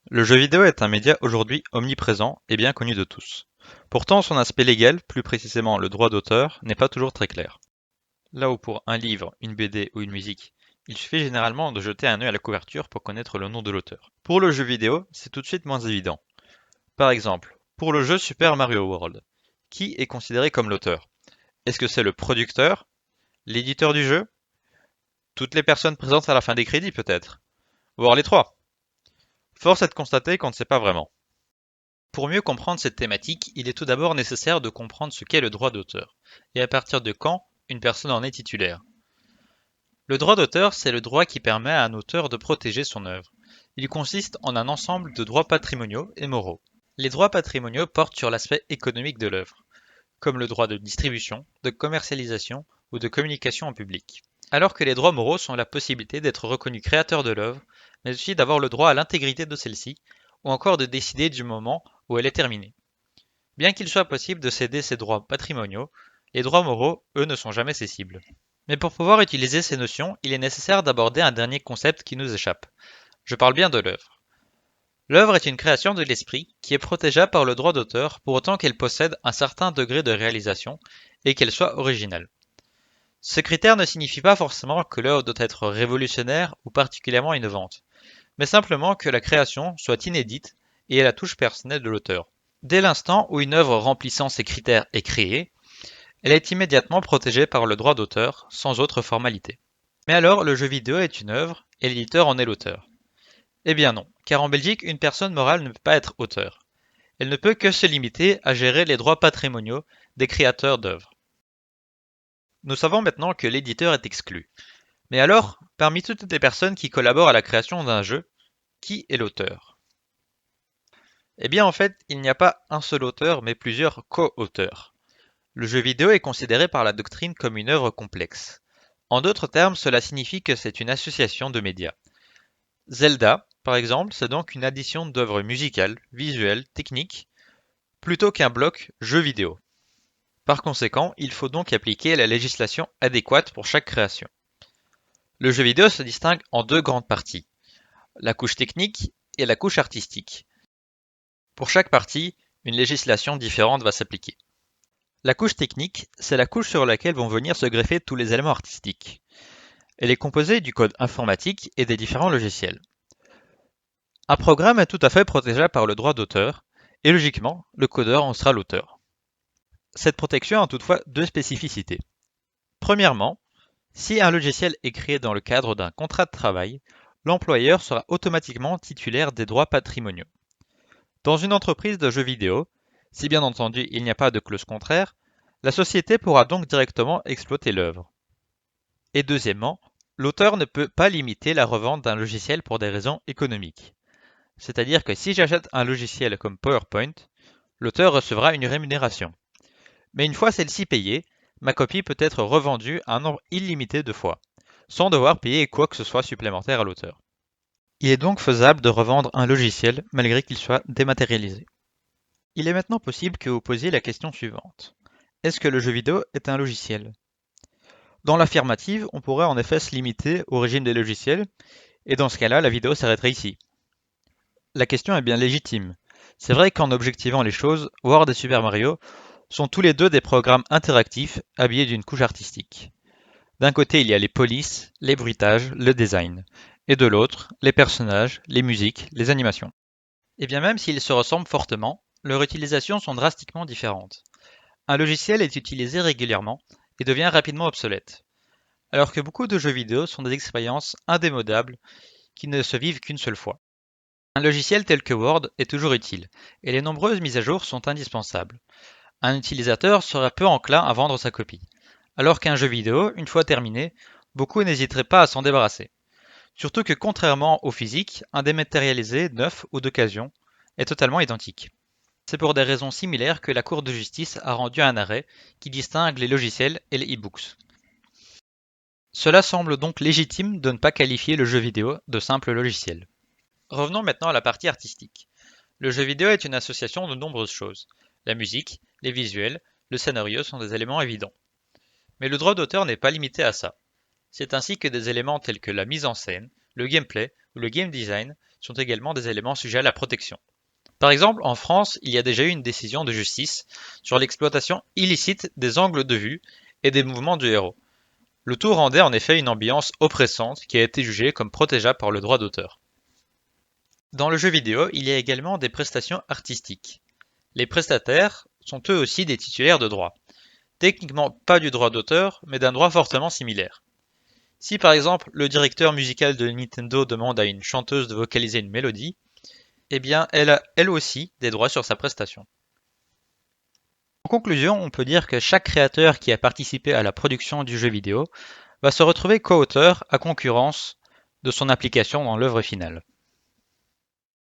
Le jeu vidéo est un média aujourd'hui omniprésent et bien connu de tous. Pourtant, son aspect légal, plus précisément le droit d'auteur, n'est pas toujours très clair. Là où pour un livre, une BD ou une musique, il suffit généralement de jeter un œil à la couverture pour connaître le nom de l'auteur. Pour le jeu vidéo, c'est tout de suite moins évident. Par exemple, pour le jeu Super Mario World, qui est considéré comme l'auteur? Est-ce que c'est le producteur, l'éditeur du jeu, toutes les personnes présentes à la fin des crédits peut-être? Voire les trois? Force est de constater qu'on ne sait pas vraiment. Pour mieux comprendre cette thématique, il est tout d'abord nécessaire de comprendre ce qu'est le droit d'auteur, et à partir de quand une personne en est titulaire. Le droit d'auteur, c'est le droit qui permet à un auteur de protéger son œuvre. Il consiste en un ensemble de droits patrimoniaux et moraux. Les droits patrimoniaux portent sur l'aspect économique de l'œuvre, comme le droit de distribution, de commercialisation ou de communication en public. Alors que les droits moraux sont la possibilité d'être reconnu créateur de l'œuvre, mais aussi d'avoir le droit à l'intégrité de celle-ci, ou encore de décider du moment où elle est terminée. Bien qu'il soit possible de céder ces droits patrimoniaux, les droits moraux, eux, ne sont jamais cessibles. Mais pour pouvoir utiliser ces notions, il est nécessaire d'aborder un dernier concept qui nous échappe. Je parle bien de l'œuvre. L'œuvre est une création de l'esprit qui est protégeable par le droit d'auteur pour autant qu'elle possède un certain degré de réalisation et qu'elle soit originale. Ce critère ne signifie pas forcément que l'œuvre doit être révolutionnaire ou particulièrement innovante, mais simplement que la création soit inédite et ait la touche personnelle de l'auteur. Dès l'instant où une œuvre remplissant ces critères est créée, elle est immédiatement protégée par le droit d'auteur, sans autre formalité. Mais alors, le jeu vidéo est une œuvre, et l'éditeur en est l'auteur. Eh bien non, car en Belgique, une personne morale ne peut pas être auteur. Elle ne peut que se limiter à gérer les droits patrimoniaux des créateurs d'œuvres. Nous savons maintenant que l'éditeur est exclu. Mais alors, parmi toutes les personnes qui collaborent à la création d'un jeu, qui est l'auteur? Eh bien en fait, il n'y a pas un seul auteur, mais plusieurs co-auteurs. Le jeu vidéo est considéré par la doctrine comme une œuvre complexe. En d'autres termes, cela signifie que c'est une association de médias. Zelda, par exemple, c'est donc une addition d'œuvres musicales, visuelles, techniques, plutôt qu'un bloc jeu vidéo. Par conséquent, il faut donc appliquer la législation adéquate pour chaque création. Le jeu vidéo se distingue en deux grandes parties, la couche technique et la couche artistique. Pour chaque partie, une législation différente va s'appliquer. La couche technique, c'est la couche sur laquelle vont venir se greffer tous les éléments artistiques. Elle est composée du code informatique et des différents logiciels. Un programme est tout à fait protégeable par le droit d'auteur, et logiquement, le codeur en sera l'auteur. Cette protection a toutefois deux spécificités. Premièrement, si un logiciel est créé dans le cadre d'un contrat de travail, l'employeur sera automatiquement titulaire des droits patrimoniaux. Dans une entreprise de jeux vidéo, si bien entendu il n'y a pas de clause contraire, la société pourra donc directement exploiter l'œuvre. Et deuxièmement, l'auteur ne peut pas limiter la revente d'un logiciel pour des raisons économiques. C'est-à-dire que si j'achète un logiciel comme PowerPoint, l'auteur recevra une rémunération. Mais une fois celle-ci payée, ma copie peut être revendue un nombre illimité de fois, sans devoir payer quoi que ce soit supplémentaire à l'auteur. Il est donc faisable de revendre un logiciel malgré qu'il soit dématérialisé. Il est maintenant possible que vous posiez la question suivante. Est-ce que le jeu vidéo est un logiciel? Dans l'affirmative, on pourrait en effet se limiter au régime des logiciels, et dans ce cas-là, la vidéo s'arrêterait ici. La question est bien légitime. C'est vrai qu'en objectivant les choses, World et Super Mario sont tous les deux des programmes interactifs habillés d'une couche artistique. D'un côté, il y a les polices, les bruitages, le design, et de l'autre, les personnages, les musiques, les animations. Et bien même s'ils se ressemblent fortement, leurs utilisations sont drastiquement différentes. Un logiciel est utilisé régulièrement et devient rapidement obsolète, alors que beaucoup de jeux vidéo sont des expériences indémodables qui ne se vivent qu'une seule fois. Un logiciel tel que Word est toujours utile, et les nombreuses mises à jour sont indispensables. Un utilisateur sera peu enclin à vendre sa copie, alors qu'un jeu vidéo, une fois terminé, beaucoup n'hésiteraient pas à s'en débarrasser. Surtout que contrairement au physique, un dématérialisé, neuf ou d'occasion, est totalement identique. C'est pour des raisons similaires que la Cour de justice a rendu un arrêt qui distingue les logiciels et les e-books. Cela semble donc légitime de ne pas qualifier le jeu vidéo de simple logiciel. Revenons maintenant à la partie artistique. Le jeu vidéo est une association de nombreuses choses. La musique, les visuels, le scénario sont des éléments évidents. Mais le droit d'auteur n'est pas limité à ça. C'est ainsi que des éléments tels que la mise en scène, le gameplay ou le game design sont également des éléments sujets à la protection. Par exemple, en France, il y a déjà eu une décision de justice sur l'exploitation illicite des angles de vue et des mouvements du héros. Le tout rendait en effet une ambiance oppressante qui a été jugée comme protégeable par le droit d'auteur. Dans le jeu vidéo, il y a également des prestations artistiques. Les prestataires sont eux aussi des titulaires de droits. Techniquement pas du droit d'auteur, mais d'un droit fortement similaire. Si par exemple le directeur musical de Nintendo demande à une chanteuse de vocaliser une mélodie, eh bien elle a elle aussi des droits sur sa prestation. En conclusion, on peut dire que chaque créateur qui a participé à la production du jeu vidéo va se retrouver co-auteur à concurrence de son application dans l'œuvre finale.